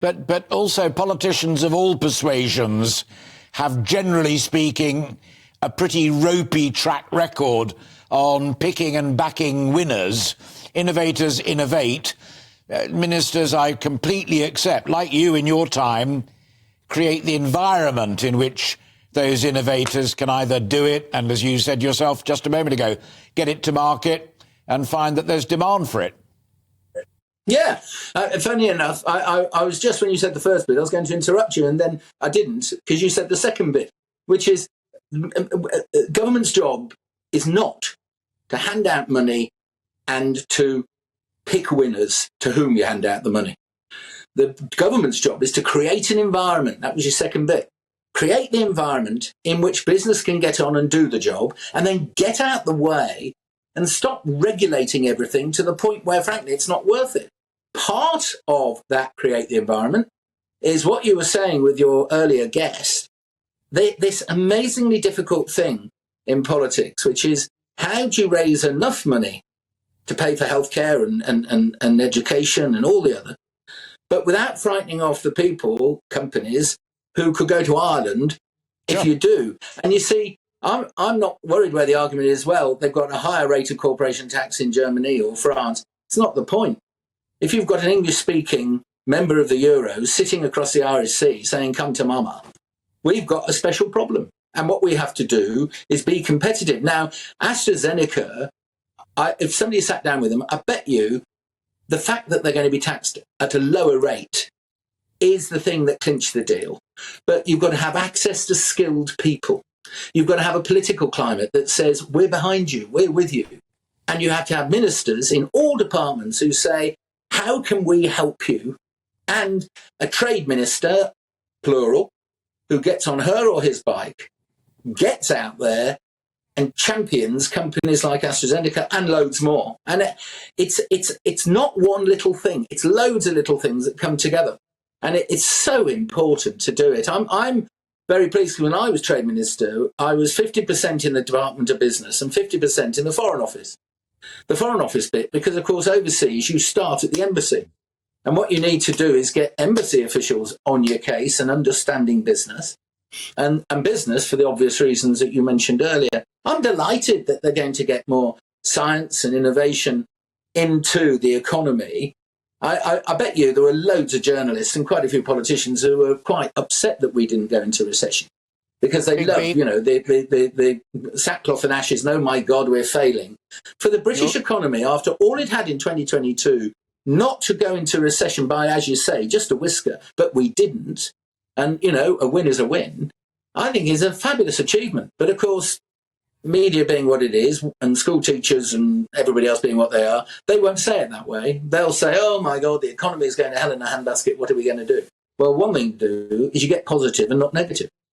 But also politicians of all persuasions have, generally speaking, a pretty ropey track record on picking and backing winners. Innovators innovate. Ministers, I completely accept, like you in your time, create the environment in which those innovators can either do it and, as you said yourself just a moment ago, get it to market and find that there's demand for it. Yeah, funny enough, I was just, when you said the first bit, I was going to interrupt you, and then I didn't, because you said the second bit, which is government's job is not to hand out money and to pick winners to whom you hand out the money. The government's job is to create an environment. That was your second bit. Create the environment in which business can get on and do the job, and then get out the way and stop regulating everything to the point where, frankly, it's not worth it. Part of that create the environment is what you were saying with your earlier guest, this amazingly difficult thing in politics, which is how do you raise enough money to pay for healthcare and education and all the other, but without frightening off the people, companies, who could go to Ireland if you do. And you see, I'm not worried where the argument is, well, they've got a higher rate of corporation tax in Germany or France. It's not the point. If you've got an English-speaking member of the Euro sitting across the Irish Sea saying, come to mama, we've got a special problem. And what we have to do is be competitive. Now, AstraZeneca, if somebody sat down with them, I bet you the fact that they're going to be taxed at a lower rate is the thing that clinched the deal. But you've got to have access to skilled people. You've got to have a political climate that says, we're behind you, we're with you. And you have to have ministers in all departments who say, how can we help you? And a trade minister, plural, who gets on her or his bike, gets out there and champions companies like AstraZeneca and loads more. And it's not one little thing. It's loads of little things that come together. And it's so important to do it. I'm very pleased. When I was trade minister, I was 50% in the Department of Business and 50% in the Foreign Office. The Foreign Office bit, because, of course, overseas, you start at the embassy. And what you need to do is get embassy officials on your case and understanding business. And business, for the obvious reasons that you mentioned earlier, I'm delighted that they're going to get more science and innovation into the economy. I bet you there were loads of journalists and quite a few politicians who were quite upset that we didn't go into recession, because they love, the sackcloth and ashes. Oh my God, we're failing. For the British economy, after all it had in 2022, not to go into recession by, as you say, just a whisker, but we didn't. And, a win is a win, I think is a fabulous achievement. But of course, media being what it is, and school teachers and everybody else being what they are, they won't say it that way. They'll say, oh my God, the economy is going to hell in a handbasket. What are we going to do? Well, one thing to do is you get positive and not negative.